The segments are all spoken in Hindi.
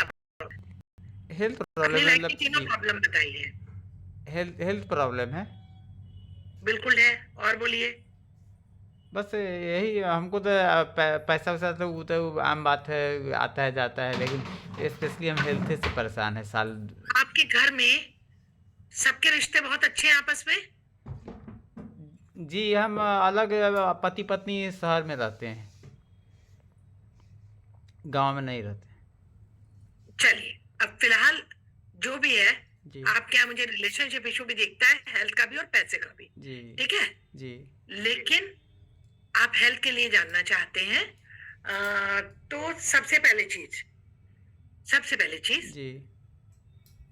हेल्थ अपनी प्रॉब्लम है लाइफ की मतलब तीनों जी। प्रॉब्लम बताइए। हेल्थ प्रॉब्लम है। बिल्कुल है। और बोलिए। बस यही हमको तो पैसा वैसा तो वो तो आम बात है, आता है जाता है, लेकिन स्पेशली हम हेल्थ से परेशान है साल। आपके घर में सबके रिश्ते बहुत अच्छे हैं आपस में? जी हम अलग पति पत्नी शहर में रहते हैं, गांव में नहीं रहते। चलिए, अब फिलहाल जो भी है, जी आपके यहाँ मुझे रिलेशनशिप इशू भी दिखता है, हेल्थ का भी और पैसे का भी। जी ठीक है। जी लेकिन आप हेल्थ के लिए जानना चाहते हैं, तो सबसे पहले चीज जी।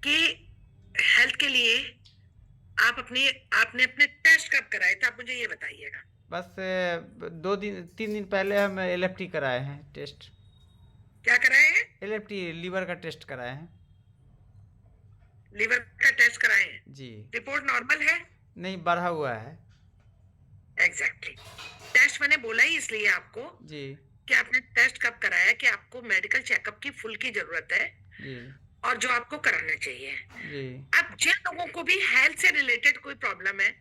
कि हेल्थ के लिए आपने अपने टेस्ट कब कराए थे, आप मुझे ये बताइएगा। बस 2 दिन 3 दिन पहले हम एल कराए हैं टेस्ट। क्या कराए हैं? एल लीवर का टेस्ट कराए हैं। लीवर का टेस्ट कराए हैं? जी। रिपोर्ट नॉर्मल है? नहीं, बढ़ा हुआ है। एग्जैक्टली। टेस्ट मैंने बोला ही इसलिए आपको जी कि आपने टेस्ट कब कराया, कि आपको मेडिकल चेकअप की फुल की जरूरत है जी और जो आपको कराना चाहिए। जी अब जिन लोगों को भी हेल्थ से रिलेटेड कोई प्रॉब्लम है,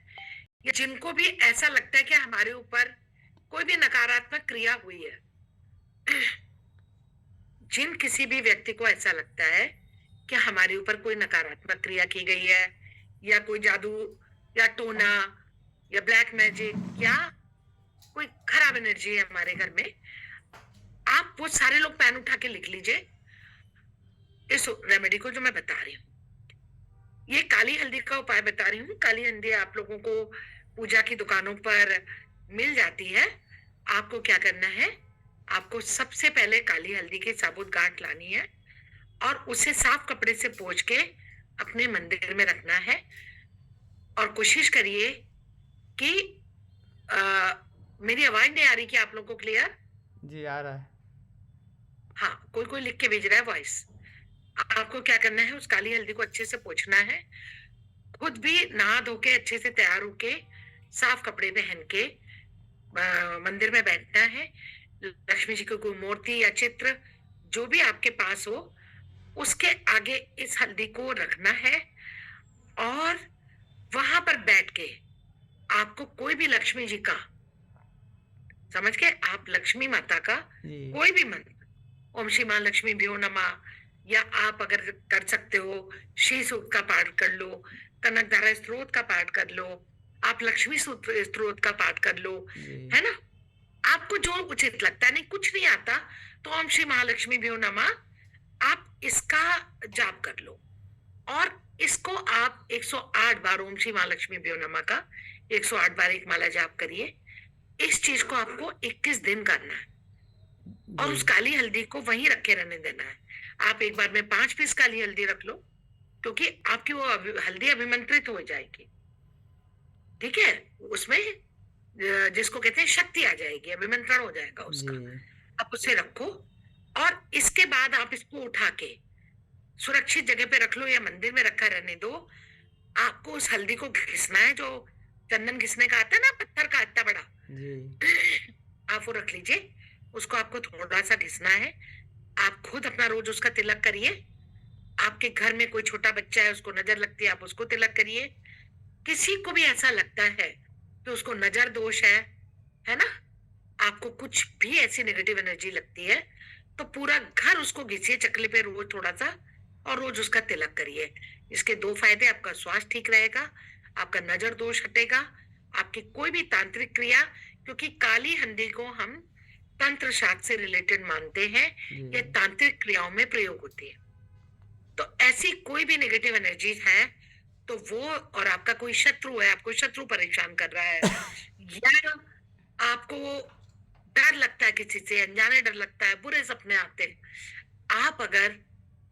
या जिनको भी ऐसा लगता है कि हमारे ऊपर कोई भी नकारात्मक क्रिया हुई है, जिन किसी भी व्यक्ति को ऐसा लगता है कि हमारे ऊपर कोई नकारात्मक क्रिया की गई है, या कोई जादू, या टोना, या ब्लैक मैजिक, या कोई खराब एनर्जी है हमारे घर में, आप वो सारे लोग पेन उठा के लिख लीजिए इस रेमेडी को जो मैं बता रही हूँ। ये काली हल्दी का उपाय बता रही हूँ। काली हल्दी आप लोगों को पूजा की दुकानों पर मिल जाती है। आपको क्या करना है, आपको सबसे पहले काली हल्दी की साबुत गांठ लानी है और उसे साफ कपड़े से पोंछ के अपने मंदिर में रखना है। और कोशिश करिए कि आ, मेरी आवाज नहीं आ रही कि आप लोगों को क्लियर? जी आ रहा है। हाँ, कोई कोई लिख के भेज रहा है वॉइस। आपको क्या करना है, उस काली हल्दी को अच्छे से पोंछना है, खुद भी नहा धो के अच्छे से तैयार होके साफ कपड़े पहन के मंदिर में बैठना है। लक्ष्मी जी की कोई मूर्ति या चित्र जो भी आपके पास हो, उसके आगे इस हल्दी को रखना है। और वहां पर बैठ के आपको कोई भी लक्ष्मी जी का, समझ के आप लक्ष्मी माता का जी कोई भी मंत्र, ओम श्री मां लक्ष्मी भ्यो नमः, या आप अगर कर सकते हो श्री सूक्त का पाठ कर लो, कनकधारा स्तोत्र का पाठ कर लो, आप लक्ष्मी सूत्र स्तोत्र का पाठ कर लो, जी है ना? आपको जो उचित लगता है, नहीं कुछ नहीं आता तो ओम श्री महालक्ष्मी भ्यो नमः आप इसका जाप कर लो। और इसको आप 108 बार ओम श्री महालक्ष्मी भ्यो नमः का 108 बार एक माला जाप करिए। इस चीज को आपको 21 दिन करना है और जी उस काली हल्दी को वहीं रखे रहने देना है। आप एक बार में 5 पीस काली हल्दी रख लो, क्योंकि आपकी वो हल्दी अभिमंत्रित हो जाएगी। ठीक है। उसमें जिसको कहते हैं शक्ति आ जाएगी, अभिमंत्रण हो जाएगा जी उसका। आप उसे रखो और इसके बाद आप इसको उठा के सुरक्षित जगह पे रख लो या मंदिर में रखा रहने दो। आपको उस हल्दी को घिसना है, जो चंदन घिसने का आता है ना, पत्थर का आता बड़ा, जी आप वो रख लीजिए। उसको आपको थोड़ा सा घिसना है। आप खुद अपना रोज उसका तिलक करिए। आपके घर में कोई छोटा बच्चा है, उसको नजर लगती है, आप उसको तिलक करिए। किसी को भी ऐसा लगता है कि उसको नजर दोष है ना, आपको कुछ भी ऐसी नेगेटिव एनर्जी लगती है, तो पूरा घर उसको घिसिए चकले पे रोज थोड़ा सा, और रोज उसका तिलक करिए। इसके दो फायदे, आपका स्वास्थ्य ठीक रहेगा, आपका नजर दोष हटेगा, आपकी कोई भी तांत्रिक क्रिया, क्योंकि काली हंडी को हम तंत्र शास्त्र से रिलेटेड मानते हैं, जी ये तांत्रिक क्रियाओं में प्रयोग होती है। तो ऐसी कोई भी नेगेटिव एनर्जी है, तो वो, और आपका कोई शत्रु है, आपको शत्रु परेशान कर रहा है, या आपको डर लगता है किसी से, अनजाने डर लगता है, बुरे सपने आते हैं, आप अगर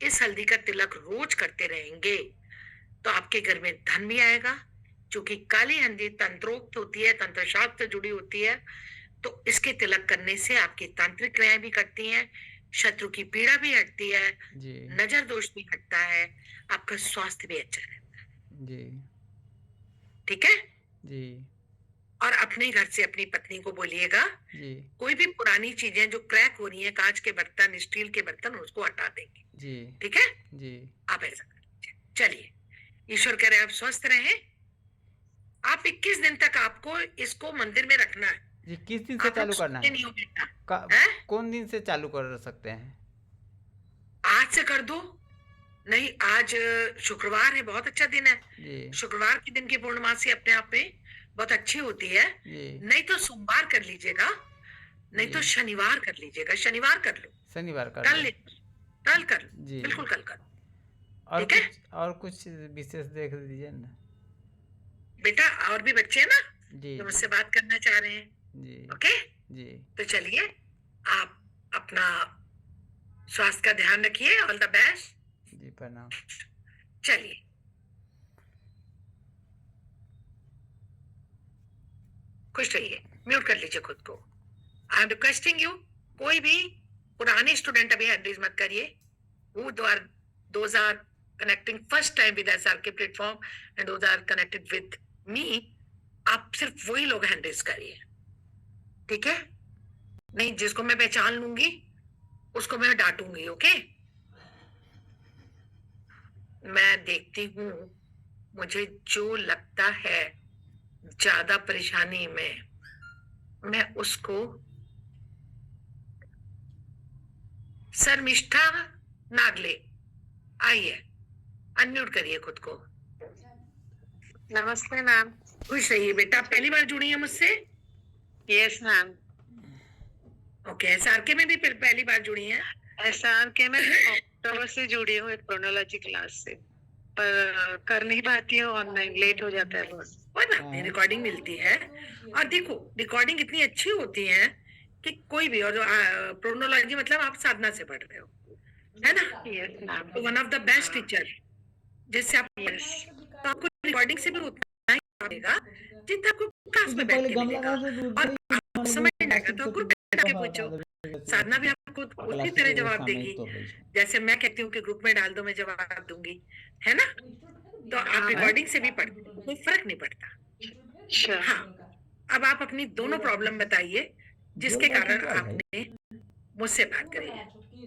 इस हल्दी का तिलक रोज करते रहेंगे तो आपके घर में धन भी आएगा। क्योंकि काली हल्दी तंत्रोक्त होती है, तंत्र शास्त्र से जुड़ी होती है, तो इसके तिलक करने से आपकी तांत्रिक क्रियाएं भी कटती हैं, शत्रु की पीड़ा भी हटती है, जी नजर दोष भी हटता है, आपका स्वास्थ्य भी अच्छा रहता है। जी ठीक है। जी और अपने घर से अपनी पत्नी को बोलिएगा, जी कोई भी पुरानी चीजें जो क्रैक हो रही है, कांच के बर्तन, स्टील के बर्तन, उसको हटा देंगे। जी ठीक है, जी आप ऐसा कर लीजिए। चलिए, ईश्वर करे आप स्वस्थ रहें। आप 21 दिन तक आपको इसको मंदिर में रखना है। जी। किस दिन से आप लोग चालू करना सोते है? नहीं हो बेटा। का, है, कौन दिन से चालू कर सकते हैं? आज से कर दो। नहीं, आज शुक्रवार है, बहुत अच्छा दिन है। जी शुक्रवार के दिन की पूर्णमासी अपने आप में बहुत अच्छी होती है। जी नहीं तो सोमवार कर लीजिएगा, नहीं जी। तो शनिवार कर लीजिएगा। शनिवार कर लो, शनिवार कर कल ले। नहीं, कल कर लो, जी। बिल्कुल कल कर लो। और ठीक है कुछ विशेष देख दीजिए ना। बेटा, और भी बच्चे हैं ना जी जो जी मुझसे बात करना चाह रहे हैं। जी ओके, जी तो चलिए, आप अपना स्वास्थ्य का ध्यान रखिए। All the best. जी। प्रणाम। चलिए, खुश रहिए। म्यूट कर लीजिए खुद को। आई एम रिक्वेस्टिंग यू, कोई भी पुराने स्टूडेंट अभी हैंड रेज मत करिए। Those are connecting first time with SRK platform and those are connected with me. आप सिर्फ वही लोग हैंड रेज करिए, ठीक है? नहीं, जिसको मैं पहचान लूंगी उसको मैं डांटूंगी। ओके, मैं देखती हूँ, मुझे जो लगता है ज्यादा परेशानी में, मैं उसको। शर्मिष्ठा नागले, आइए, अनम्यूट करिए खुद को। नमस्ते मैम। खुश रहिए बेटा। आप पहली बार जुड़ी हैं मुझसे? Yes ma'am. ओके, एसआरके में भी पहली बार जुड़ी हैं? एसआरके में अक्टूबर से जुड़ी हूँ एक क्रोनोलॉजी क्लास से, पर कर नहीं पाती हूँ, ऑनलाइन लेट हो जाता है बहुत। कोई बात नहीं, रिकॉर्डिंग मिलती है। और देखो, रिकॉर्डिंग इतनी अच्छी होती है कि कोई भी, और प्रोनोलॉजी मतलब आप साधना से पढ़ रहे हो, है ना? Yes ma'am. तो one of the best teacher जिससे आप, यस। तो आपको रिकॉर्डिंग से भी उतना ही मिलेगा जितना आपको क्लास में बैठ के मिलेगा। और आप समझ जाएगा तो ग्रुप में जाके पूछो, साधना भी आपको उसी तरह जवाब देगी जैसे मैं कहती हूँ कि ग्रुप में डाल दो, मैं जवाब दूंगी, है ना? तो आप रिकॉर्डिंग से भी पढ़, कोई फर्क नहीं पड़ता। श्योर। हाँ, अब आप अपनी दोनों प्रॉब्लम बताइए जिसके कारण आपने मुझसे बात करी है।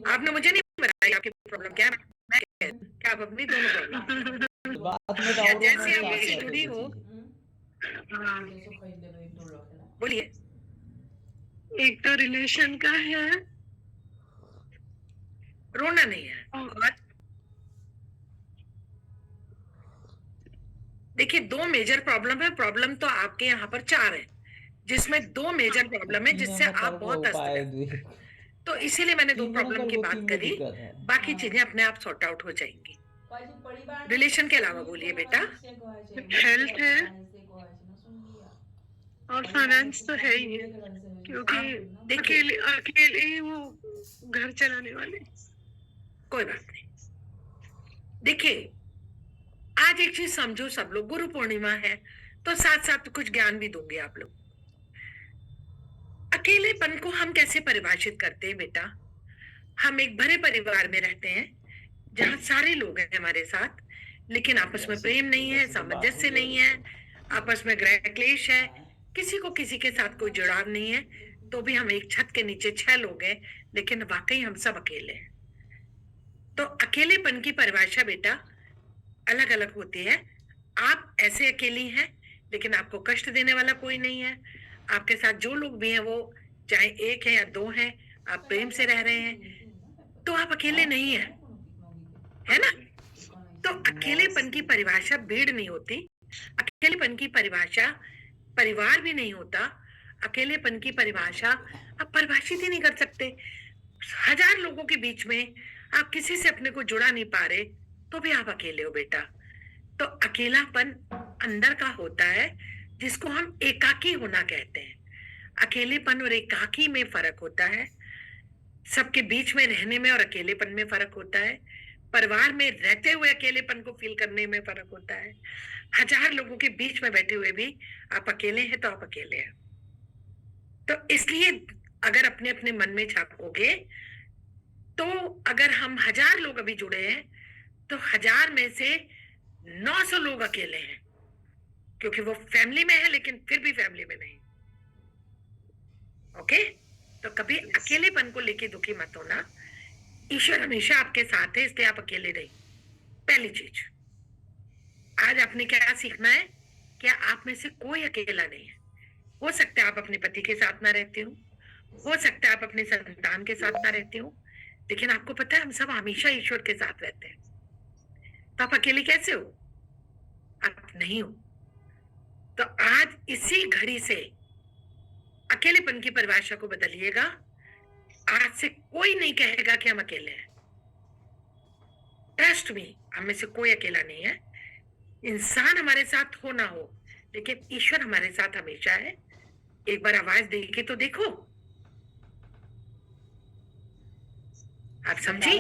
आपने मुझे नहीं बताया आपकी प्रॉब्लम क्या है, मैं क्या आप अपनी दोनों प्रॉब्लम जैसे आप मुझसे जुड़ी हो, बोलिए। एक तो रिलेशन का है, रोना नहीं है। और देखिए, दो मेजर प्रॉब्लम है। प्रॉब्लम तो आपके यहाँ पर 4 है, जिसमें 2 मेजर प्रॉब्लम है जिससे आप बहुत अस्त व्यस्त। तो इसीलिए मैंने 2 प्रॉब्लम की बात करी, बाकी चीजें अपने आप सॉर्ट आउट हो जाएंगी। रिलेशन के अलावा बोलिए बेटा। हेल्थ है और फाइनेंस तो है ही है, क्योंकि देखिए, अकेले अकेले ही वो घर चलाने वाले। कोई बात नहीं। देखिए, आज एक चीज समझो, सब लोग, गुरु पूर्णिमा है तो साथ साथ कुछ ज्ञान भी दूंगी आप लोग। अकेलेपन को हम कैसे परिभाषित करते हैं बेटा? हम एक भरे परिवार में रहते हैं जहां सारे लोग हैं हमारे साथ, लेकिन आपस में प्रेम नहीं है, सामंजस्य नहीं है, आपस में ग्रह क्लेश है, किसी को किसी के साथ कोई जुड़ाव नहीं है। तो भी हम एक छत के नीचे 6 लोग हैं, लेकिन वाकई हम सब अकेले हैं। तो अकेलेपन की परिभाषा बेटा अलग अलग होती है। आप ऐसे अकेली हैं, लेकिन आपको कष्ट देने वाला कोई नहीं है। आपके साथ जो लोग भी हैं, वो चाहे 1 है या 2 हैं, आप प्रेम से रह रहे हैं, तो आप अकेले नहीं हैं, है ना? तो अकेलेपन की परिभाषा भीड़ नहीं होती। अकेलेपन की परिभाषा परिवार भी नहीं होता। अकेलेपन की परिभाषा आप परिभाषित ही नहीं कर सकते। 1000 लोगों के बीच में आप किसी से अपने को जुड़ा नहीं पा रहे, तो भी आप अकेले हो बेटा। तो अकेलापन अंदर का होता है, जिसको हम एकाकी होना कहते हैं। अकेलेपन और एकाकी में फर्क होता है। सबके बीच में रहने में और अकेलेपन में फर्क होता है। परिवार में रहते हुए अकेलेपन को फील करने में फर्क होता है। 1000 लोगों के बीच में बैठे हुए भी आप अकेले हैं, तो आप अकेले हैं। तो इसलिए अगर अपने अपने मन में झांकोगे, तो अगर हम 1000 लोग अभी जुड़े हैं, तो 1000 में से 900 लोग अकेले हैं, क्योंकि वो फैमिली में है लेकिन फिर भी फैमिली में नहीं। ओके, तो कभी अकेलेपन को लेके दुखी मत होना। ईश्वर हमेशा आपके साथ है, इसलिए आप अकेले नहीं। पहली चीज, आज आपने क्या सीखना है कि आप में से कोई अकेला नहीं है। हो सकता है आप अपने पति के साथ ना रहते हो सकता है आप अपने संतान के साथ ना रहते हो, लेकिन आपको पता है हम सब हमेशा ईश्वर के साथ रहते हैं। तो आप अकेले कैसे हो? आप नहीं हो। तो आज इसी घड़ी से अकेलेपन की परिभाषा को बदलिएगा। आज से कोई नहीं कहेगा कि हम अकेले हैं। ट्रस्ट मी, हम में से कोई अकेला नहीं है। इंसान हमारे साथ हो ना हो, लेकिन ईश्वर हमारे साथ हमेशा है। एक बार आवाज दे के तो देखो। आप समझी?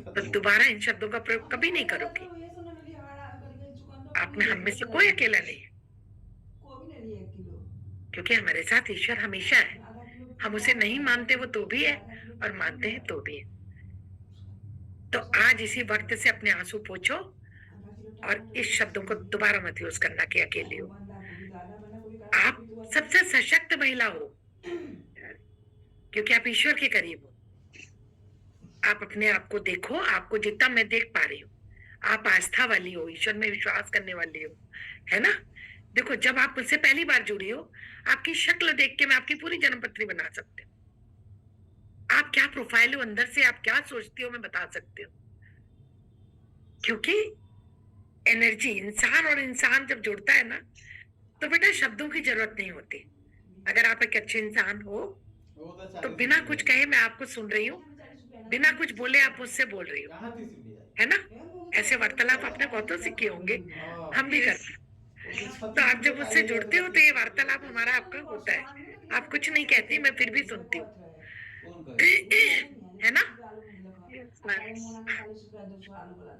बस दोबारा इन शब्दों का प्रयोग कभी नहीं करोगे। आप में हम में से कोई अकेला नहीं है, क्योंकि हमारे साथ ईश्वर हमेशा है। हम उसे नहीं मानते वो तो भी है, और मानते हैं तो भी है। तो आज इसी वक्त से अपने आंसू पोंछो और इस शब्दों को दोबारा मत यूज करना कि अकेले हो। आप सबसे सशक्त महिला हो, क्योंकि आप ईश्वर के करीब हो। आप अपने आप को देखो, आपको जितना मैं देख पा रही हूँ, आप आस्था वाली हो, ईश्वर में विश्वास करने वाली हो, है ना? देखो, जब आप मुझसे पहली बार जुड़ी हो, आपकी शक्ल देख के मैं आपकी पूरी जन्मपत्री बना सकती हूँ। आप क्या प्रोफाइल हो अंदर से, आप क्या सोचती हो, मैं बता सकती हूँ। क्योंकि एनर्जी, इंसान और इंसान जब जुड़ता है ना, तो बेटा शब्दों की जरूरत नहीं होती। अगर आप एक अच्छे इंसान हो तो बिना कुछ कहे मैं आपको सुन रही हूँ, बिना कुछ बोले आप मुझसे बोल रही हो, है ना? ऐसे वार्तालाप आपने बहुतों से किए होंगे, हम भी करते हैं। तो आप जब मुझसे जुड़ते हो तो ये वार्तालाप हमारा आपका होता है। आप कुछ नहीं कहती, मैं फिर भी सुनती हूँ, है ना? Yes, ma'am.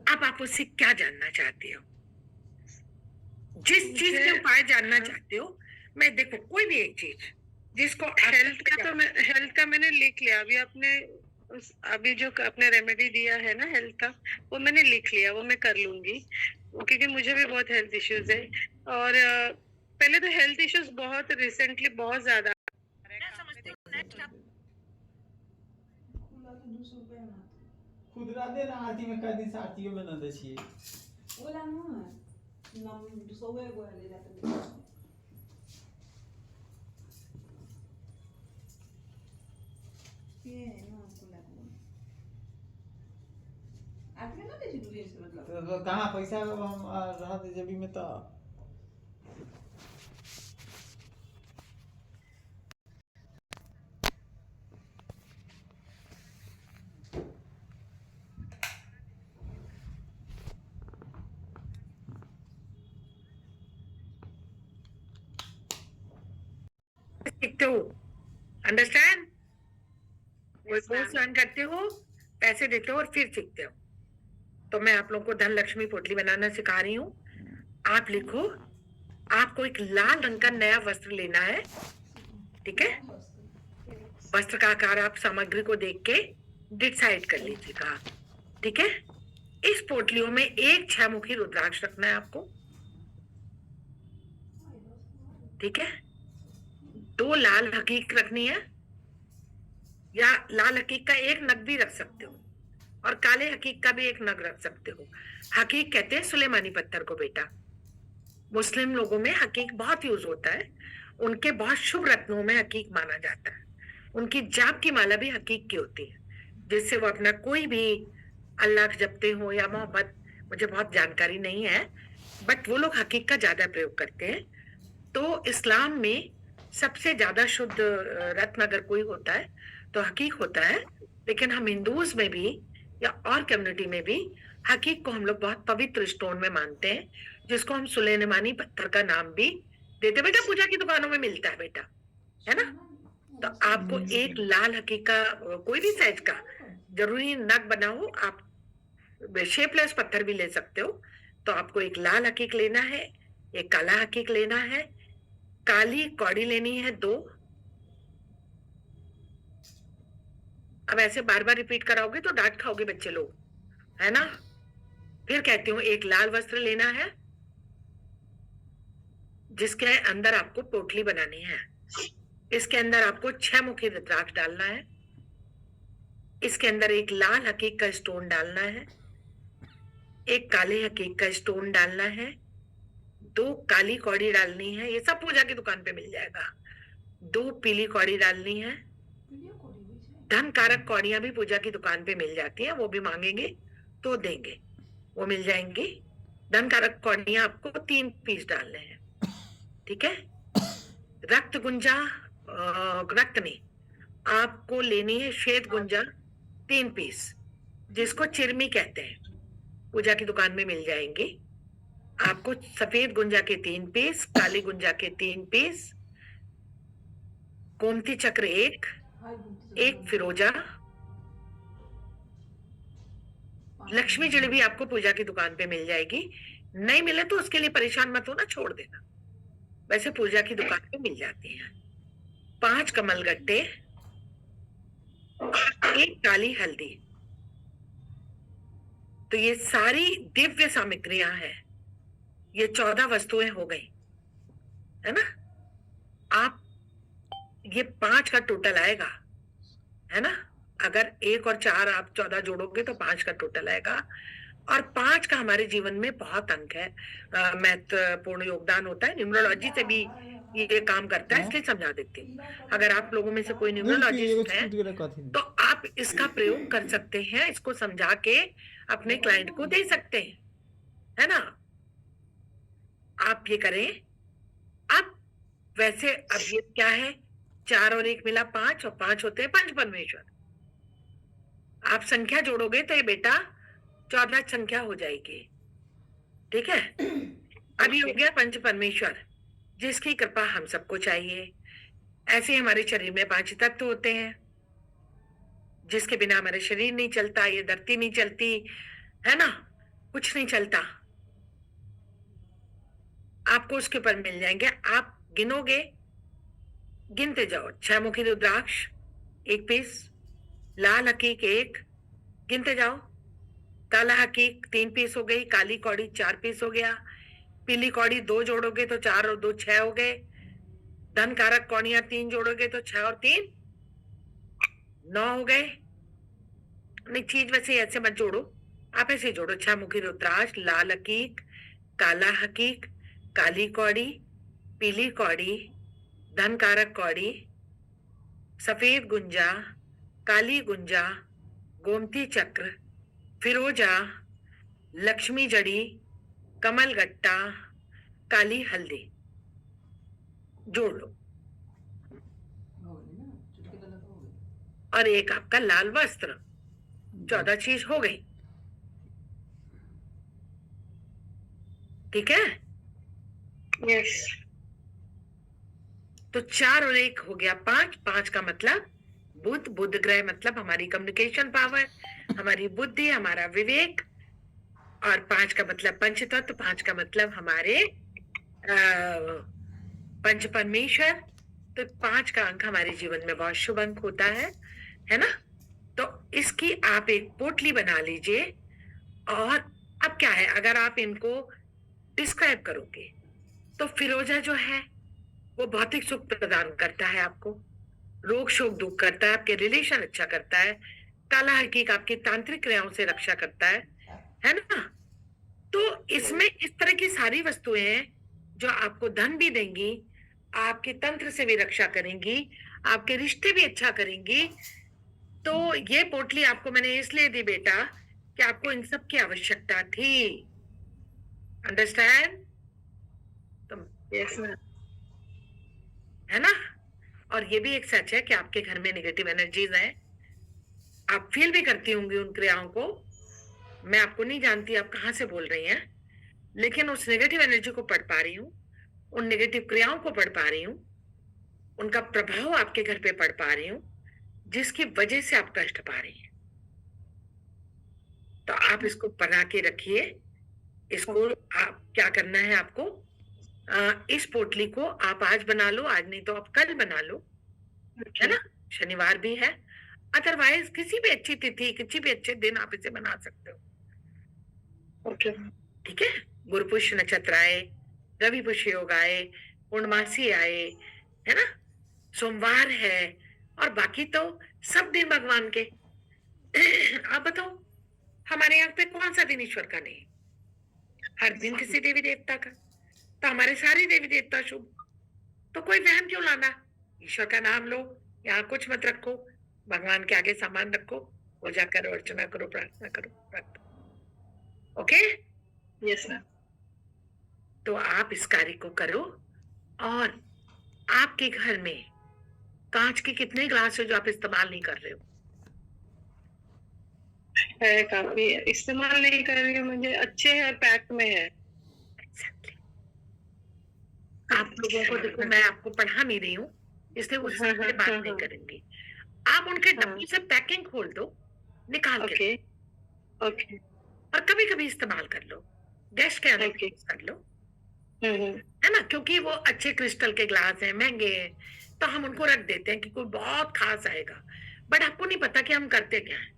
अब आप मुझसे क्या जानना चाहती हो? जिस चीज के उपाय जानना चाहते हो, मैं देखो कोई भी एक चीज जिसको हेल्थ का मैंने लिख लिया। अभी आपने अभी जो आपने रेमेडी दिया है ना हेल्थ का, वो मैंने लिख लिया, वो मैं कर लूंगी, क्योंकि मुझे भी बहुत हेल्थ इश्यूज है। और पहले तो हेल्थ इश्यूज बहुत रिसेंटली बहुत ज्यादा। खुदरा देना आरती में कर दी, साथियों में न दे ओला नो नम सोवे गो ले जाते ये नो कोला को आखिर ना दे दूरी से मतलब तो कहां पैसा हम रहा दे जबी में तो सीखते हो, अंडरस्टैंड? कोई Yes, कोर्स ma'am. लर्न करते हो, पैसे देते हो और फिर सीखते हो। तो मैं आप लोगों को धन लक्ष्मी पोटली बनाना सिखा रही हूँ। आप लिखो, आपको एक लाल रंग का नया वस्त्र लेना है, ठीक है? वस्त्र का आकार आप सामग्री को देख के डिसाइड कर लीजिएगा, ठीक है? इस पोटलियों में एक 6 मुखी रुद्राक्ष रखना है आपको, ठीक है? 2 लाल हकीक रखनी है, या लाल हकीक का एक नग भी रख सकते हो, और काले हकीक का भी एक नग रख सकते हो। हकीक कहते हैं सुलेमानी पत्थर को बेटा। मुस्लिम लोगों में हकीक बहुत यूज होता है, उनके बहुत शुभ रत्नों में हकीक माना जाता है। उनकी जाप की माला भी हकीक की होती है, जिससे वो अपना कोई भी अल्लाह जपते हो या मोहब्बत, मुझे बहुत जानकारी नहीं है, बट वो लोग हकीक का ज्यादा प्रयोग करते हैं। तो इस्लाम में सबसे ज्यादा शुद्ध रत्न अगर कोई होता है तो हकीक होता है, लेकिन हम हिंदूज में भी या और कम्युनिटी में भी हकीक को हम लोग बहुत पवित्र स्टोन में मानते हैं, जिसको हम सुलेमानी पत्थर का नाम भी देते। बेटा पूजा की दुकानों में मिलता है बेटा, है ना? तो आपको एक लाल हकीक का कोई भी साइज का, जरूरी नग बना हो, आप शेपलेस पत्थर भी ले सकते हो। तो आपको एक लाल हकीक लेना है, एक काला हकीक लेना है, काली कौड़ी लेनी है 2। अब ऐसे बार बार रिपीट कराओगे तो डांट खाओगे बच्चे लोग, है ना? फिर कहती हूँ, एक लाल वस्त्र लेना है जिसके अंदर आपको पोटली बनानी है। इसके अंदर आपको 6 मुखी रुद्राक्ष डालना है, इसके अंदर एक लाल हकीक का स्टोन डालना है, एक काले हकीक का स्टोन डालना है, 2 काली कौड़ी डालनी है, ये सब पूजा की दुकान पे मिल जाएगा। 2 पीली कौड़ी डालनी है। धन कारक कौड़ियां भी पूजा की दुकान पे मिल जाती हैं, वो भी मांगेंगे तो देंगे, वो मिल जाएंगी। धन कारक कौड़ियां आपको 3 पीस डालने हैं, ठीक है। रक्त गुंजा, रक्त नहीं, आपको लेनी है श्वेत गुंजा 3 पीस, जिसको चिरमी कहते हैं, पूजा की दुकान में मिल जाएंगी। आपको सफेद गुंजा के 3 पीस, काली गुंजा के 3 पीस, गोमती चक्र एक फिरोजा, लक्ष्मी जड़ी भी आपको पूजा की दुकान पे मिल जाएगी। नहीं मिले तो उसके लिए परेशान मत होना, छोड़ देना, वैसे पूजा की दुकान पे मिल जाती हैं। 5 कमल गट्टे, 1 काली हल्दी। तो ये सारी दिव्य सामग्रियां हैं, ये 14 वस्तुएं हो गई, है ना। आप ये 5 का टोटल आएगा, है ना। अगर 1 और 4 आप 14 जोड़ोगे तो 5 का टोटल आएगा। और 5 का हमारे जीवन में बहुत अंक है, महत्वपूर्ण योगदान होता है। न्यूमरोलॉजी से भी ये काम करता है, इसलिए समझा देती हूँ। अगर आप लोगों में से कोई न्यूमरोलॉजिस्ट है तो आप इसका प्रयोग कर सकते हैं, इसको समझा के अपने क्लाइंट को दे सकते हैं, है ना। आप ये करें। अब वैसे अब ये क्या है, 4 और 1 मिला 5, और 5 होते हैं पंच परमेश्वर। आप संख्या जोड़ोगे तो ये बेटा 14 संख्या हो जाएगी, ठीक है। अभी हो गया पंच परमेश्वर, जिसकी कृपा हम सबको चाहिए। ऐसे हमारे शरीर में 5 तत्व होते हैं, जिसके बिना हमारा शरीर नहीं चलता, ये धरती नहीं चलती, है ना, कुछ नहीं चलता। आपको उसके ऊपर मिल जाएंगे, आप गिनोगे, गिनते जाओ। 6 मुखी रुद्राक्ष 1 पीस, लाल हकीक 1, गिनते जाओ। काला हकीक 3 पीस हो गई, काली कौड़ी 4 पीस हो गया, पीली कौड़ी 2 जोड़ोगे तो 4 और 2 6 हो गए। धन कारक कौड़ियां 3 जोड़ोगे तो 6 और 3 9 हो गए। नहीं, चीज वैसे ऐसे मत जोड़ो, आप ऐसे जोड़ो। 6 मुखी रुद्राक्ष, लाल हकीक, काला हकीक, काली कौड़ी, पीली कौड़ी, धन कारक कौड़ी, सफेद गुंजा, काली गुंजा, गोमती चक्र, फिरोजा, लक्ष्मी जड़ी, कमल गट्टा, काली हल्दी जोड़ लो। और एक आपका लाल वस्त्र, 14 चीज हो गई, ठीक है। यस। तो 4 और 1 हो गया 5। 5 का मतलब बुध ग्रह मतलब हमारी कम्युनिकेशन पावर, हमारी बुद्धि, हमारा विवेक। और 5 का मतलब पंचतत्व, 5 का मतलब हमारे पंच परमेश्वर। तो 5 का अंक हमारे जीवन में बहुत शुभ अंक होता है ना। तो इसकी आप एक पोटली बना लीजिए। और अब क्या है, अगर आप इनको डिस्क्राइब करोगे तो फिरोजा जो है वो भौतिक सुख प्रदान करता है आपको, रोग शोक दूर करता है, आपके रिलेशन अच्छा करता है। काला हकीक आपकी तांत्रिक क्रियाओं से रक्षा करता है ना। तो इसमें इस तरह की सारी वस्तुएं हैं जो आपको धन भी देंगी, आपके तंत्र से भी रक्षा करेंगी, आपके रिश्ते भी अच्छा करेंगी। तो ये पोटली आपको मैंने इसलिए दी बेटा कि आपको इन सब की आवश्यकता थी। अंडरस्टैंड? तो यस मैम। है ना। और ये भी एक सच है कि आपके घर में नेगेटिव एनर्जीज हैं, आप फील भी करती होंगी उन क्रियाओं को। मैं आपको नहीं जानती आप कहाँ से बोल रही हैं, लेकिन उस नेगेटिव एनर्जी को पढ़ पा रही हूँ, उन नेगेटिव क्रियाओं को पढ़ पा रही हूँ, उनका प्रभाव आपके घर पे पढ़ पा रही हूँ, जिसकी वजह से आप कष्ट पा रही हैं। तो आप इसको बना के रखिए। इसको आप क्या करना है, आपको इस पोटली को आप आज बना लो, आज नहीं तो आप कल बना लो, है ना। शनिवार भी है, अदरवाइज किसी भी अच्छी तिथि, किसी भी अच्छे दिन आप इसे बना सकते हो। ओके। ठीक है। गुरु पुष्य नक्षत्र आए, रवि पुष्य योग आए, पूर्णमासी आए, है ना, सोमवार है, और बाकी तो सब दिन भगवान के, आप बताओ, हमारे यहाँ पे कौन सा दिन ईश्वर का नहीं? हर दिन किसी देवी देवता का। तो हमारे सारे देवी देवता शुभ, तो कोई वहम क्यों लाना? ईश्वर का नाम लो, यहाँ कुछ मत रखो, भगवान के आगे सामान रखो, पूजा करो, अर्चना करो, प्रार्थना करो, रख दो। ओके? Yes ma'am. तो आप इस कार्य को करो। और आपके घर में कांच के कितने ग्लास है जो आप इस्तेमाल नहीं कर रहे हो? है, काफी इस्तेमाल नहीं कर रही हूँ, मुझे अच्छे है, पैक में है। Exactly. आप लोगों को देखो, मैं आपको पढ़ा नहीं रही हूँ, इसलिए उससे बात नहीं करेंगे। आप उनके डब्बे से पैकिंग खोल दो, निकाल के, ओके ओके और कभी कभी इस्तेमाल कर लो, गेस्ट के आने पे यूज कर लो, है ना? क्योंकि वो अच्छे क्रिस्टल के ग्लास हैं, महंगे हैं, तो हम उनको रख देते हैं कि कोई बहुत खास आएगा, बट आपको नहीं पता कि हम करते क्या है।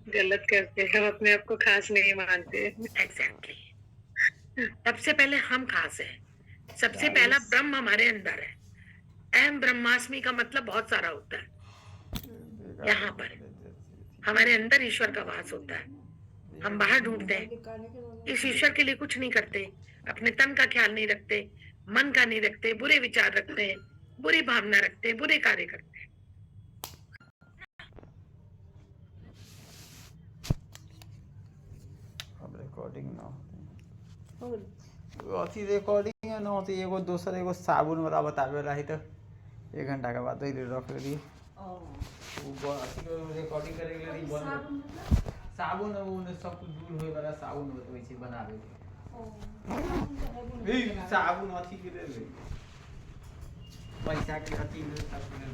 गलत करते हैं, हम अपने आप को खास नहीं मानते। एग्जैक्टली। सबसे पहले हम खास हैं, सबसे पहला ब्रह्म हमारे अंदर है। अहम ब्रह्मास्मि का मतलब बहुत सारा होता है। यहाँ पर हमारे अंदर ईश्वर का वास होता है, हम बाहर ढूंढते हैं, इस ईश्वर के लिए कुछ नहीं करते, अपने तन का ख्याल नहीं रखते, मन का नहीं रखते, बुरे विचार रखते हैं, बुरी भावना रखते हैं, बुरे कार्य करते हैं। अब रिकॉर्डिंग ना होती, रिकॉर्डिंग ना होती, एगो दोसर एगो साबुन वाला बतावे वाला है, तो 1 घंटा के बाद रख ली रिकॉर्डिंग करे के लिए साबुन उन सब कुछ दूर होए वाला साबुन बतबै छै बनावे के। साबुन अथी के ले पैसा के अथी सब के ले।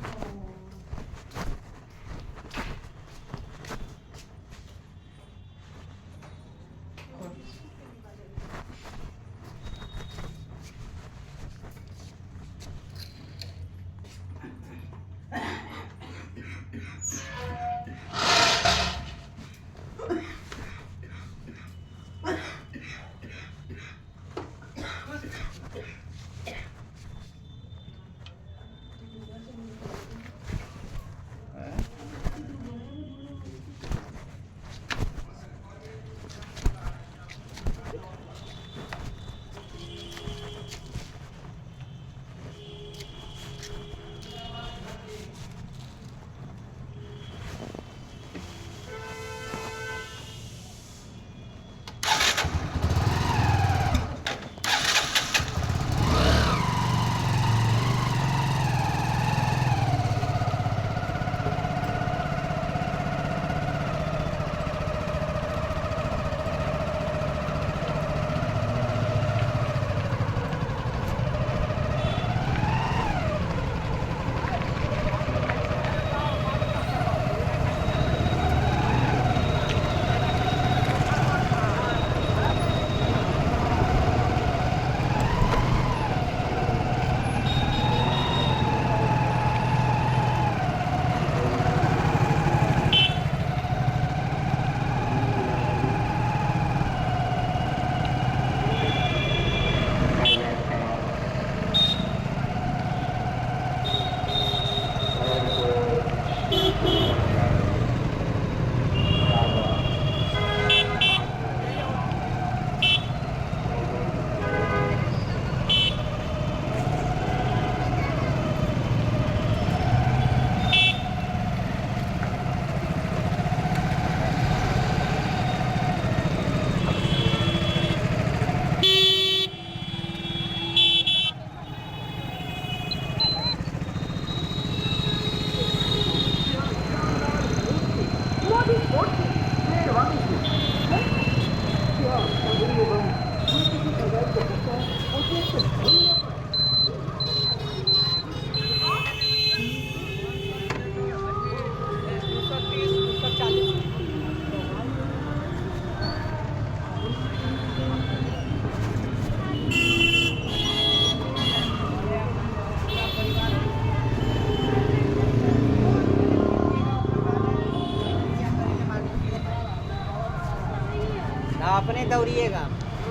अपने दौड़िएगा,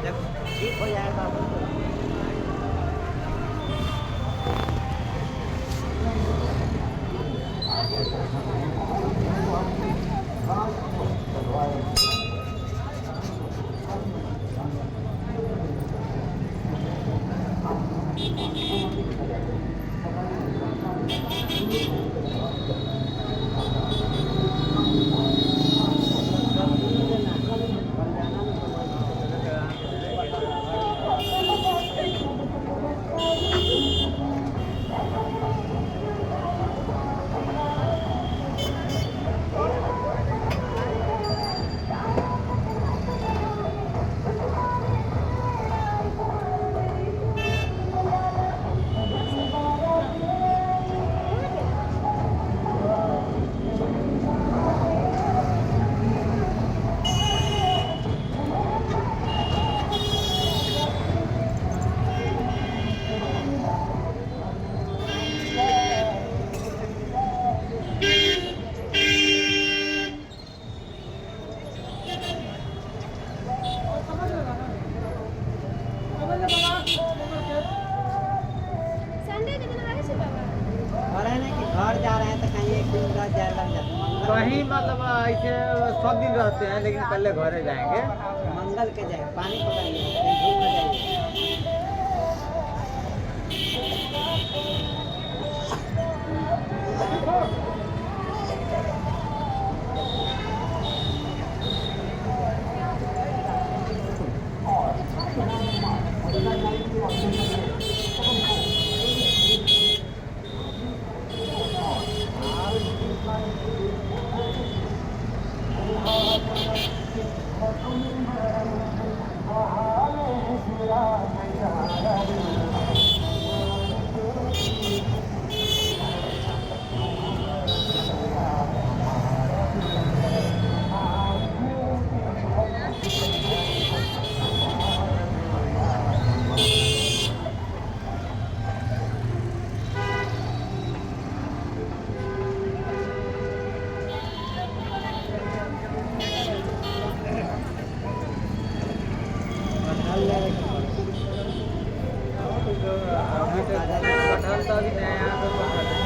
जब ठीक हो जाएगा अपन संडे के दिन आए थे बाबा। और है ना कि घर जा रहे हैं तो कहीं एक दिन रह जाए लग जाता कहीं मतलब ऐसे सब दिन रहते हैं, लेकिन पहले घरे जाएंगे। मंगल के जाए पानी पकड़िए कहीं घूम में जाइए। कटहल तो अभी नया यहाँ पे पकड़ है।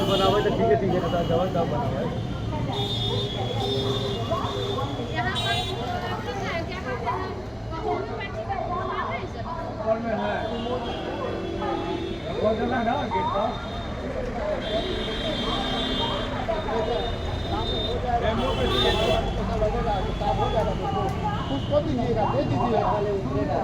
बनावे तो ठीक है दवा का बनावे। यहाँ पर क्या कहते हैं होम्योपैथी का दवा है सर। और में है कौन सा ना गेट का डेमो पे पता लगेगा किताब हो जाएगा तो कुछ को दीजिएगा दे दीजिएगा वाले उतरेगा।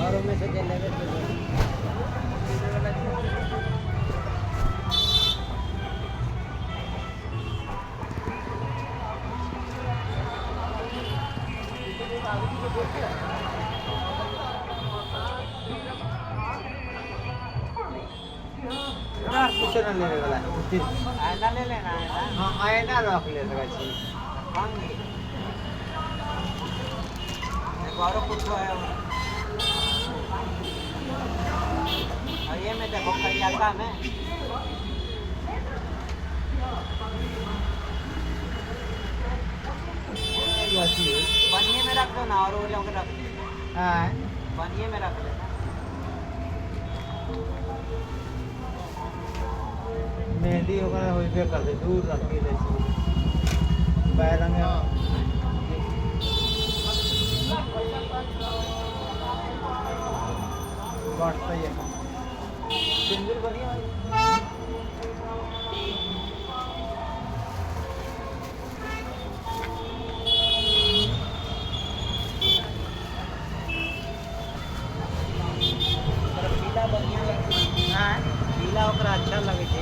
घरों में से जे लेवे तो कुछ न लेने वाला है। आयना ले लेना है ना। हाँ आयना रख ले सकै छी। और कुछ है और ये में देखो करियाका में पनिये में रख दो ना और वो लोग रख दो। हाँ पानी में रख लेना। मेहंदी वगैरह होइबे कर दे, दूर रखी दे पैर में बढ़ता ही है। सिंदूर बढ़िया है। पीला बढ़िया लगे। हाँ पीला ओकरा अच्छा लगे छै।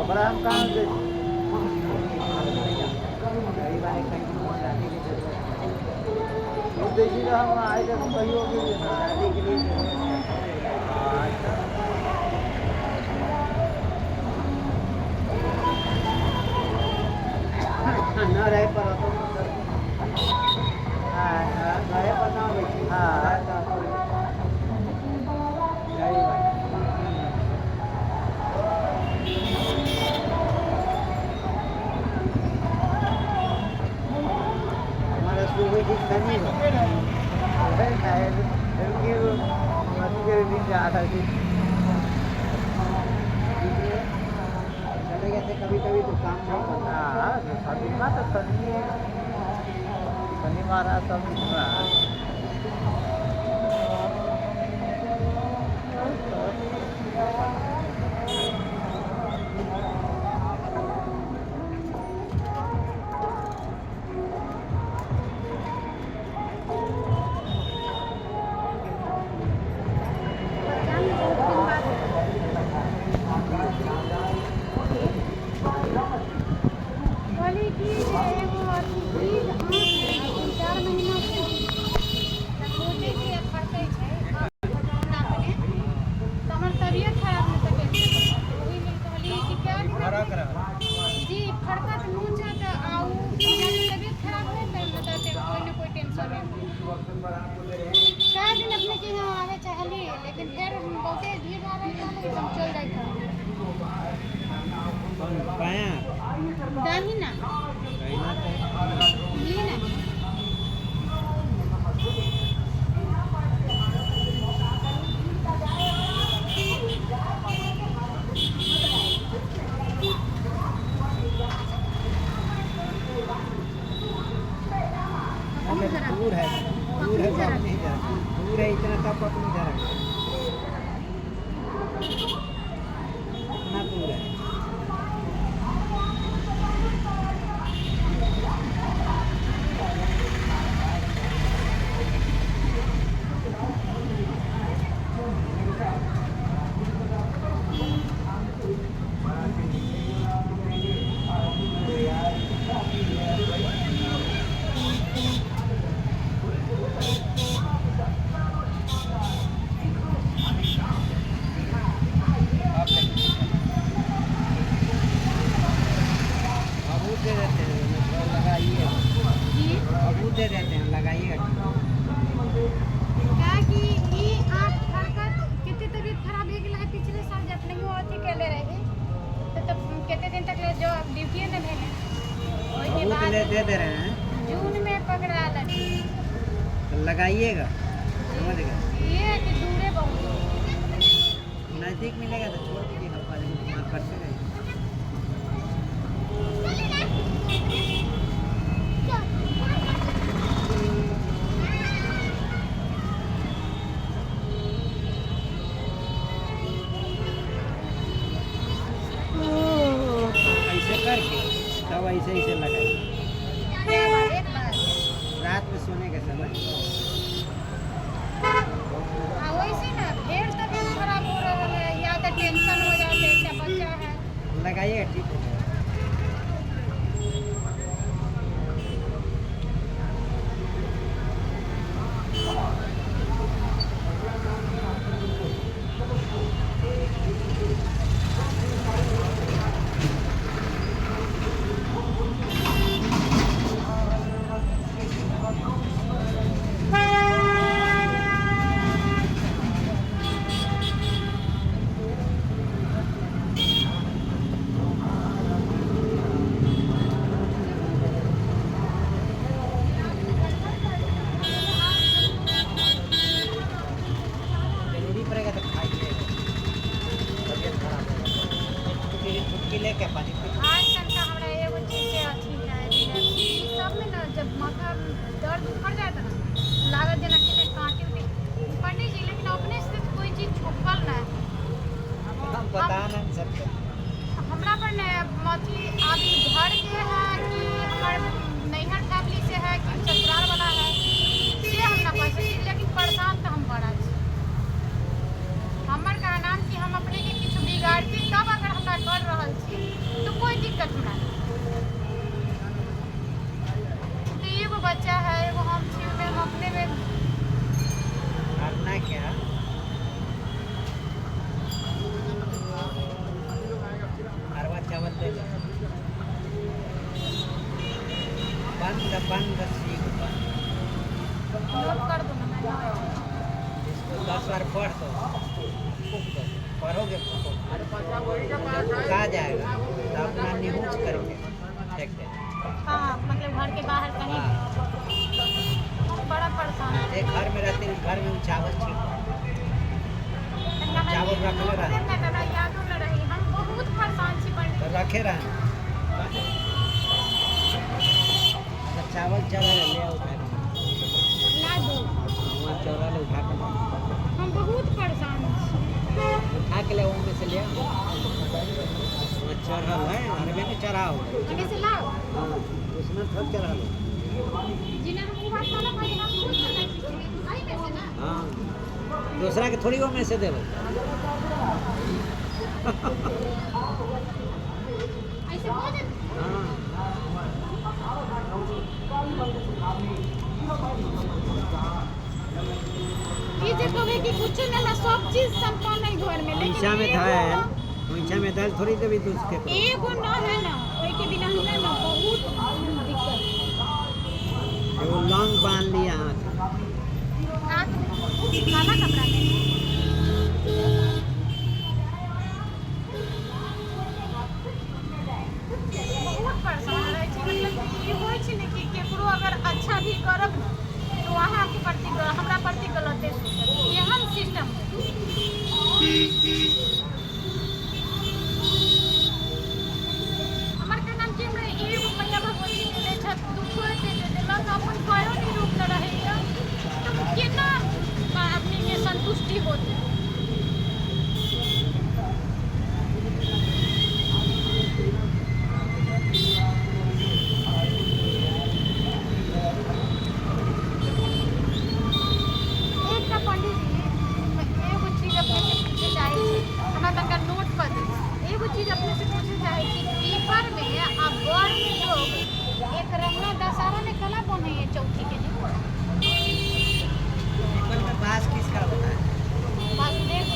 ओकरा हम कहाँ से देखिए हम आए थे कहियो के लिए शादी के लिए। न रहे पर तो रहे पर ना बैठी। हमारा सुबह की धनी चले गए थे कभी कभी तो काम नहीं करता। शनिवार सब बोली कि एगो अथी चीज हाँ 4 महीना से सोचे कि फरते छै ना बने तो हमर तबियत खराब न सके वही में कहली कि क्या जी फरकत मुंह छै तो आउ तबियत खराब है तो कोई ना कोई टेंशन है। कई दिन अपने के यहाँ आवे चाहली लेकिन फिर बहुते भीड़ आ रही है तो हम चल जाए दाही ना ली ना दूर है बाप नहीं जा दूर है इतना तब नहीं जा रहा इतना दूर है। दे देते हैं लगाइएगा। क्या कि ये आँख फरकत कितनी तबीयत खराब है कि कितने दिन तक ले जो ड्यूटी न भेले ओई के बहुत बाद ले दे रहे हैं जून में पकड़ा लगी। तो लगाइएगा, समझ गए। ये है कि दूरे बहुत हो। नज़दीक मिलेगा तो छोड़ दीजिएगा, वहाँ करते रहिए। ऐसे करके तब ऐसे ऐसे लगाइए एक बार रात में सोने के समय। वैसे ना ढेर तबियत खराब हो रहा है या तो टेंशन हो जाते एक बच्चा है। लगाइए, ठीक हो जाएगा। जरूरी पड़ेगा तो खाइए, तबीयत खराब होगा। छुटकी लेके पानी पी। आजकल का हमारा एगो चीज से अथी है एपिलेप्सी ई सब में ना जब माथा दर्द उखड़ जाता ना लागत जना कि कांटे उठे पंडित जी, लेकिन अपने से तो कोई चीज छुपल ना हम बता नहीं सकते। हमरा पर ने मथी अभी घर के है कि हमार नैहर फैमिली से है कि ससुराल वाला है से हम ना कह सकी, लेकिन परेशान तो हम बड़ा छी। हमर का नाम कि हम अपने के कुछ बिगाड़ती तब अगर हमरा कर रहल छी तो कोई दिक्कत हमरा नहीं। तो एगो बच्चा है, एगो हम छी में हम अपने में करना क्या, अरवा चावल दे दो। बंद सीख बंद। नोट कर दो ना मैं इसको 10 बार पढ़ दो, पढ़ोगे आ जाएगा तो अपना निहुच करके फेंक दे। हाँ मतलब घर के बाहर कहीं हम बड़ा परेशान है। एक घर में रहते हैं, घर में चावल छीट चावल रखले रहे यादों में रही हम बहुत परेशान छी पंडित। तो रखे रहे तो चावल चला ले उठा के ला दो, वहाँ चौरा ले उठा के हम बहुत परेशान छी। उठा के ले उनमें से ले वो चढ़ल है, घर में नहीं चढ़ाओ। इन्हें से लाओ हाँ, उसमें थक चढ़ा लो। जिन्हें हम वो बात ना भाई हम खुद करना सीखेंगे आई में से ना। हाँ, दूसरा के थोड़ी वो में से देवे। ऐसे हो जाए हाँ, ये जे कहे कि कुछ ना ना सब चीज संपन्न है घर में, लेकिन ईंचा में दाल थोड़ी देवी दूध के को। एगो ना है ना ओई के बिना हमरा ना बहुत दिक्कत वो लौंग बांध लिया हाथ। हाथ काला कपड़ा में बहुत परेशान रहे छी। मतलब ई होय छै ने कि केकरो अगर अच्छा भी करब तो अहाँ के प्रति हमरा प्रति गलते सोचत, एहन सिस्टम हमर के नाम के हमरा एगो मैया भगवती देले छत दुखो दे देलक अपन कयो नहीं रूप न रहैया तो केना अपने के संतुष्टि होते। चौथी के दिन पीपल में बांस किसका होता है? वासुदेव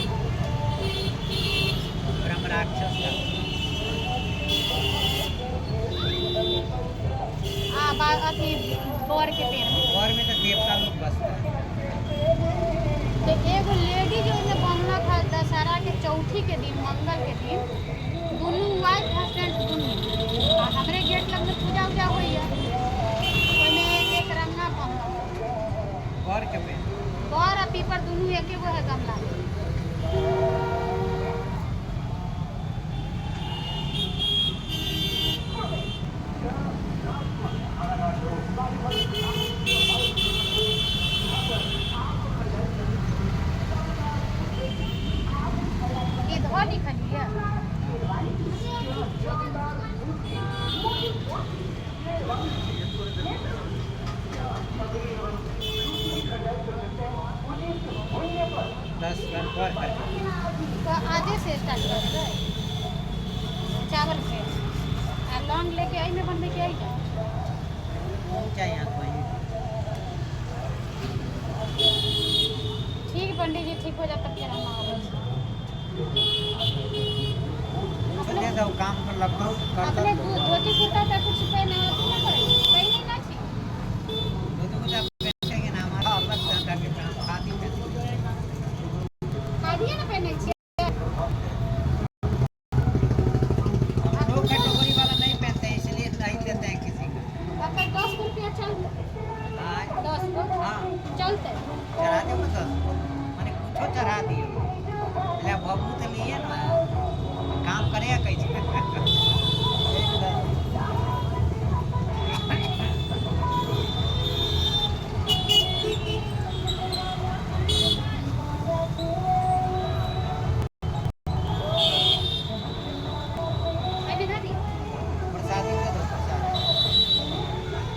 ब्रह्म राक्षस का। अथी बोर के पेड़ में और में तो देवता लोग बसता है। तो एगो लेडी जो ने बनलक है दशहरा के चौथी के दिन मंगल के दिन दुनू वाइफ हस्बैंड एक गो है गमला में। ये धो निकलिए। 10 रन पर करके तो आजे से स्टार्ट कर देबै चावल के आ लौंग लेके आई में बनबे के आई ना चाहिए यहाँ वहीं ठीक पंडित जी ठीक हो जाता फिर हम आवे चले जाओ काम कर लगता अपने धोती कुर्ता पे कुछ पहने होती ना पड़े पहने ना छी तो कुछ आप पहनेंगे ना हमारा अलग तरह के काम खादी में खादिए ना पहने छी दो कैटेगरी वाला नहीं पहनते हैं इसलिए नहीं देते हैं किसी को तब 10 रुपया चलते हाँ 10 को हाँ चलते चढ़ा दो ना 10 मैंने कुछ चढ़ा दियो ले बाबू तो लिए ना काम करेगा कैसे मैंने ना दी प्रसादी दे दो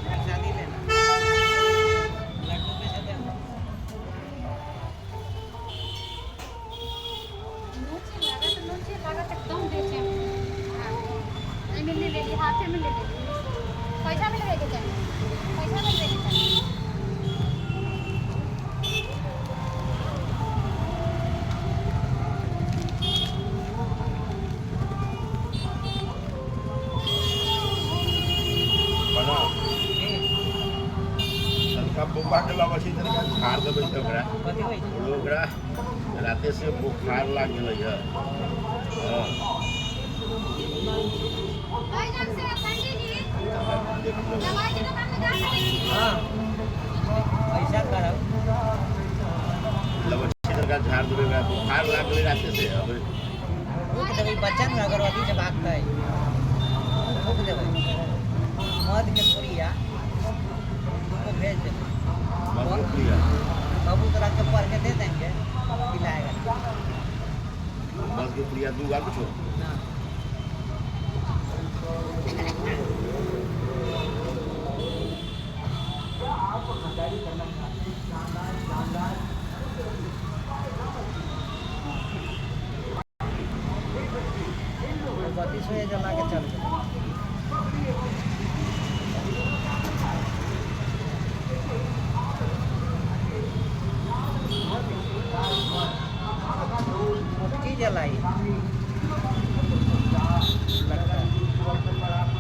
प्रसादी लेना लड्डू में से देना नोचे लागत एकदम बेचे आई में ले ली हाथे में ले ली पैसा में लेके चाहिए पैसा में लेके चाहिए बना तनका बुखार के लगा छी तनका झाड़ देबै त ओकरा कथी होइ छै ओकरा राते से बुखार लाग गेलै है हां भाई जान से पंडित जी देख लो दवाई के दुकान में जा सकते हैं हाँ पैसा करो लगा छी तनका झाड़ देबै ओकरा बुखार लाग गेलै राते से अब भूख देबै बच्चा में अगरबत्ती से भागता है भूख देबै मध के पुड़िया उनको भेज देबै मत लिया बाबू तोरा के पढ़ के दे देंगे खिलाएगा बस के प्रिया दू गा कुछ ना अगरबत्ती से जला के चल गए मोमबत्ती जलाई लगता है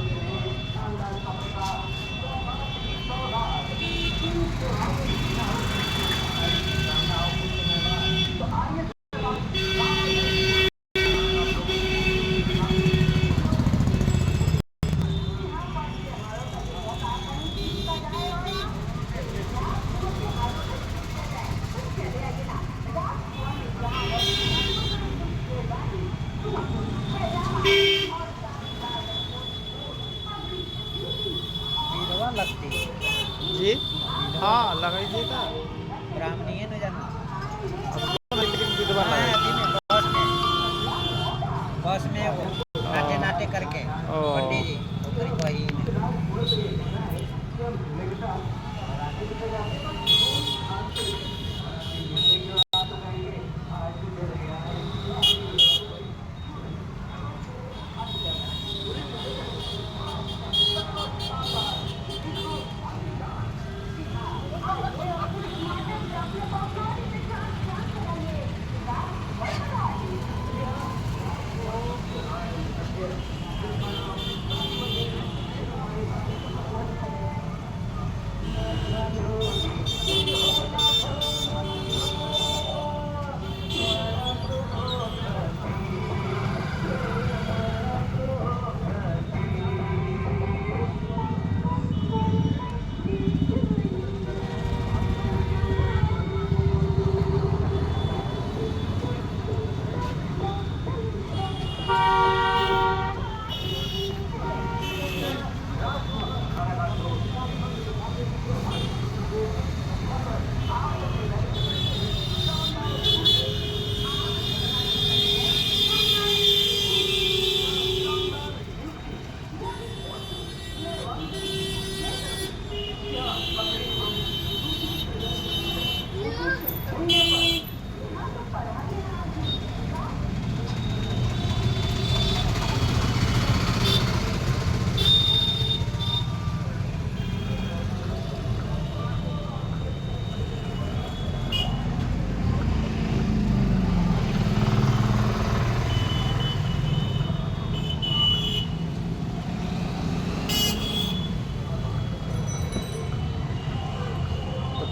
बीरवा लगती जी हाँ लगाइए था ब्राह्मणी है न जाना लेकिन विधवा हाँ, लगाई। अभी में बस में वो नाटे नाटे करके ओ। पंडित जी ओकरी बहिन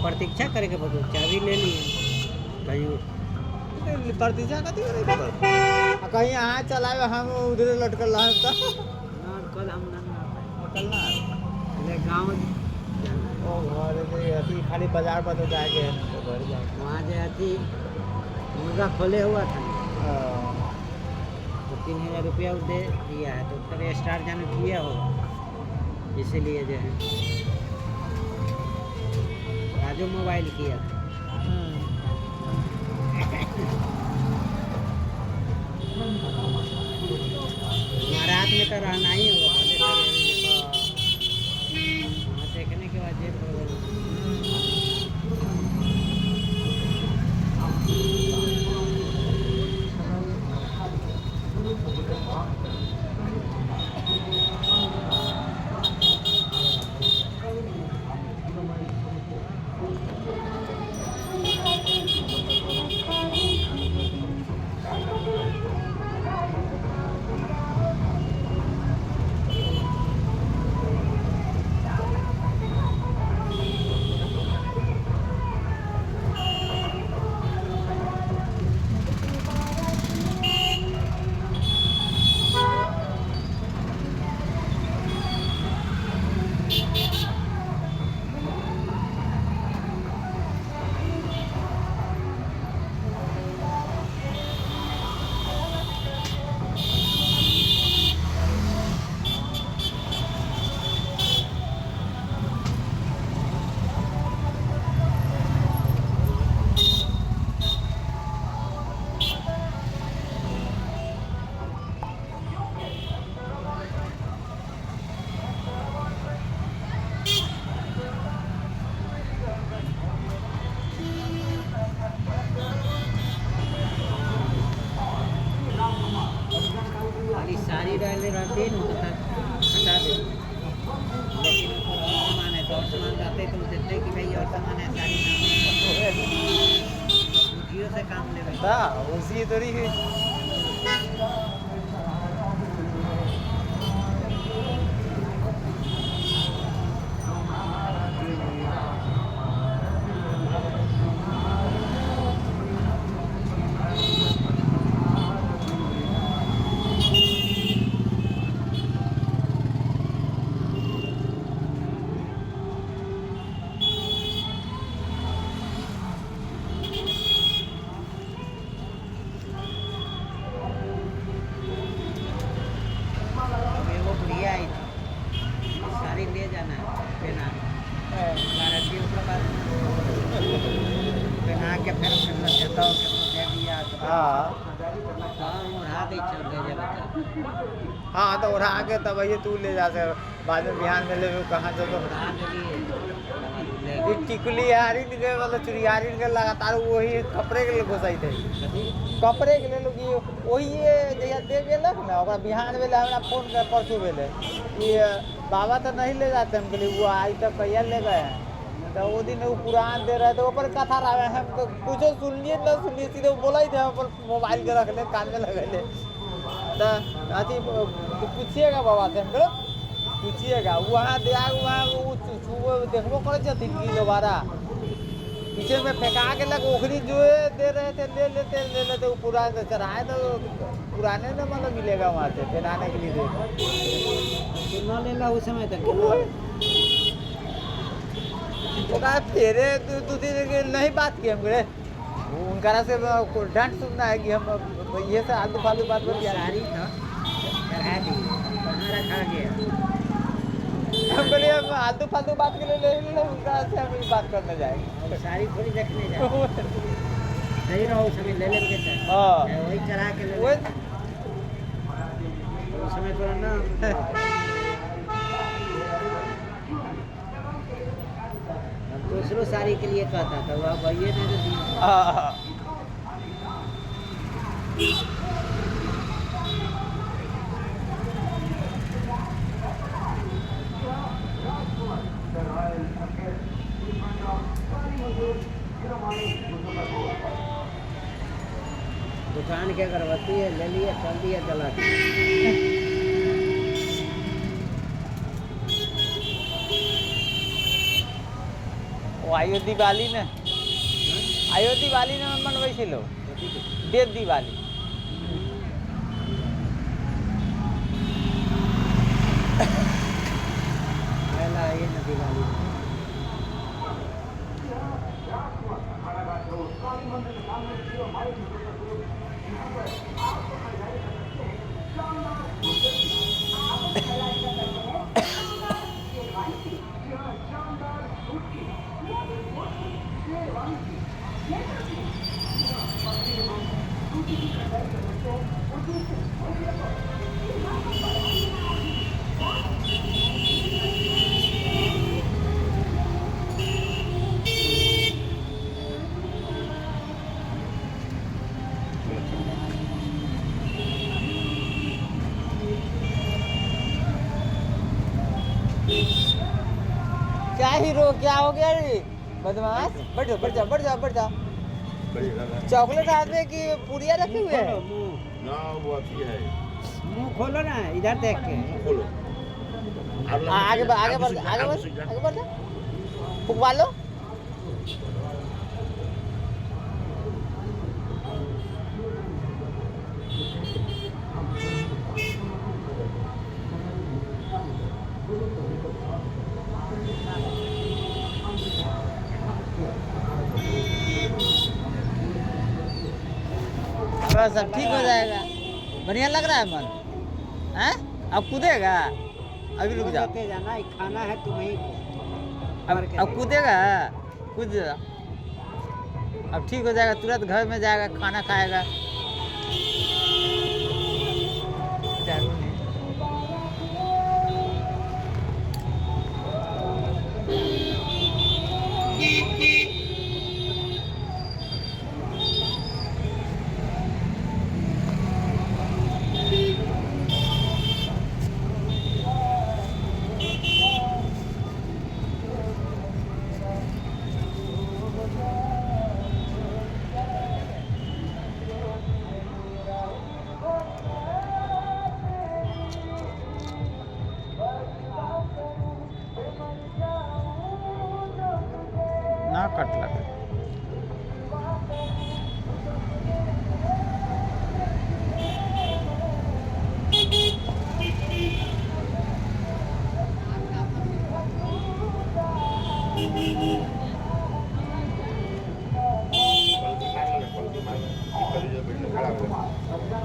प्रतीक्षा करे के पड़ो, चाबी ले लिए कहीं प्रतीक्षा कथी करे के पड़त? आ कहीं यहाँ चलावे हम उधरे लटकल रह त ना कल हम ना कल ना ले गांव ओ घर से अथी खाली बाजार पर तो जाके है ना, तो घर जाके वहाँ जो अथी मुर्गा खोले हुआ था, तो 3000 रुपया वो दे दिया है, तो तब स्टार जाने किया हो, इसीलिए जो है राजू मोबाइल किया था। रात में तो रहना ही होगा, पहले वहाँ देखने के बाद जेल हो खाली साड़ी डाले रहते हैं तो हटा दे, लेकिन और सामान है तो और सामान लाते तो देखते कि भाई और सामान है, साड़ी जियो से काम ले भाई। हाँ उसी थोड़ी है। वो बढ़िया आई थी, साड़ी ले जाना है पहना गारंटी, उसके बाद पहना के फिर देता हूँ कि दे दिया तो हाँ उड़ा दे चल दे जब हाँ तो उड़ा के तब ये तू ले जा सर, बाद में बिहान में ले कहाँ जो तो उड़ा देगी ये टिकुली हारी निकले मतलब चुड़ियारी निकल लगातार वही कपड़े के लिए घुसाई थे, कपड़े के लिए लोग ये वही जैसा दे गेलक ना ओकरा बिहान वेले हमरा फोन कर परसों वेले ये बाबा तो नहीं ले जाते हम कहली वो आज तक कहिया ले गए हैं, तो वो दिन वो पुरान दे रहे थे ऊपर कथा रहा है, हम तो कुछ सुनिए न सुनिए सीधे बोला ही थे हम मोबाइल के रख ले कान में लगे ले, तो अथी पूछिएगा बाबा से, हम कहो पूछिएगा वहाँ दे वहाँ वो देखबो करे छथिन कि दोबारा पीछे में फेंका के लग ओखरी जो दे रहे थे ले लेते वो पुराने चढ़ाए तो पुराने न मतलब मिलेगा वहाँ से पहनाने के लिए दे न लेला उस समय तक ओकरा फेरे दू दिन नहीं बात की हम उनकरा से डांट सुनना है कि हम ये से आलू फालू बात कर साड़ी था चढ़ा दी, कहाँ रखा गया, हम बोलिए हम आलतू फालतू बात के लिए ले उनका से हम बात करने जाएंगे, और साड़ी थोड़ी रखने जाए सही रहो, उस समय ले लेंगे चाहे हाँ वही चढ़ा के ले वो उस समय थोड़ा ना अब दूसरों साड़ी के लिए कहता था वह भैया ने तो दिया। हाँ दुकान की अगरबत्ती है, ले लिए चल दिया जला के। आयो दिवाली ने आयो दिवाली ने मनबै छै लोग देव दिवाली पहला ये न दिवाली क्या हीरो क्या हो गया रे बदमाश बैठ जाओ बैठ जाओ बैठ जाओ बैठ जाओ चॉकलेट हाथ में कि पूरिया रखे हुए हैं मुंह ना वो अथी है मुंह खोलो ना इधर देख के खोलो आगे बढ़ आगे बढ़ आगे बढ़ आगे बढ़ जा फुकवा लो बस सब ठीक हो जाएगा बढ़िया लग रहा है मन हैं अब कूदेगा अभी रुक जाओ लेते जाना ये खाना है तुम्हें अब कूदेगा कूद जा। अब ठीक हो जाएगा तुरंत घर में जाएगा खाना खाएगा ना कट लगा पलटी मार निकल जो बिल्डिंग खड़ा हो गया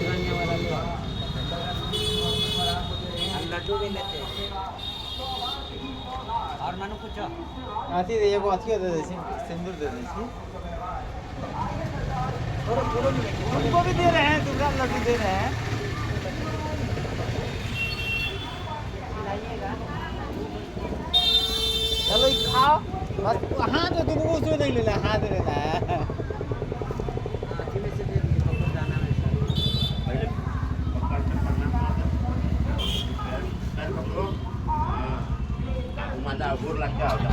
रहने वाला ले लड्डू भी लेते और मानो कुछ अथी दे एगो अथियो दे दै छी सिंदूर दे दै छी उनको भी दे रहे हैं दूसरा लड्डू दे रहे हैं चलो ये खाओ बस हाथ तो तुमको उसमें नहीं लेना हाथ लेना है में से दे दीजिए पकड़ जाना है पहले पकड़ के प्रणाम पैर पकड़ो माता गोर लग के आओ जब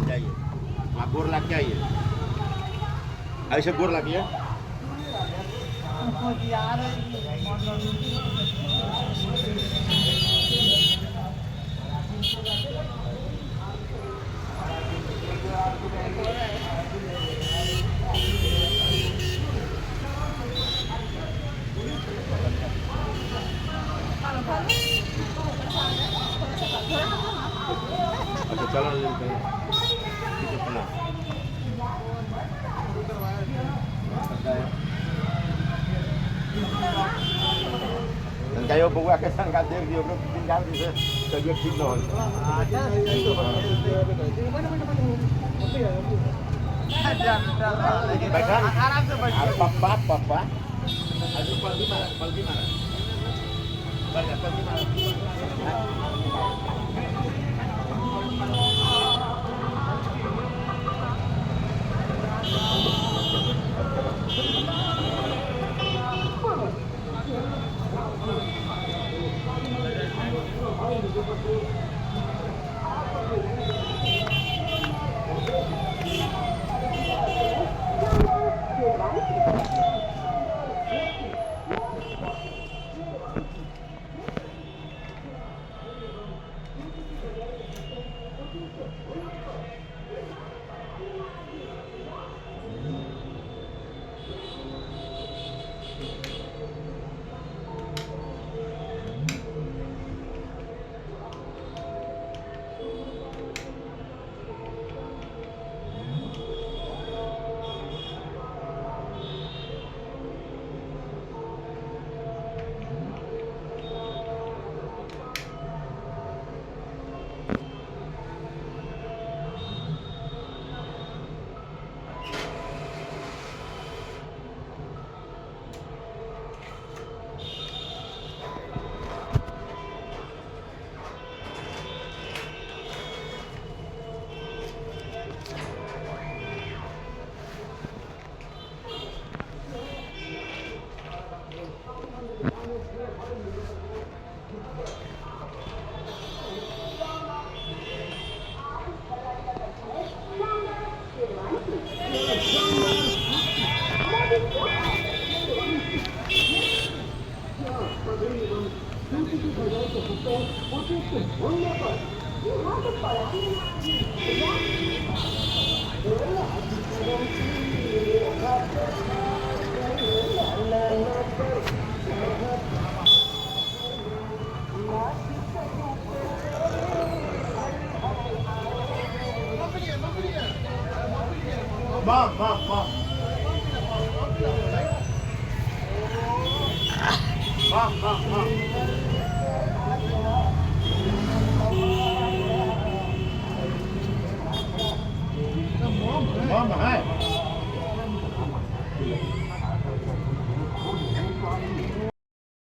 जाइए आप गोर लग के आइए ऐसे गोर लगिए यार चलन लेते हैं अपना जाइयो बउआ के संग देख दियो ओकरो दिन डाल दी से तबियत ठीक न होल बैठा आराम से बैठ पप्पा पप्पा आज पल्दी मारा बढ़िया पल्दी मारा Mom. Mom, hi.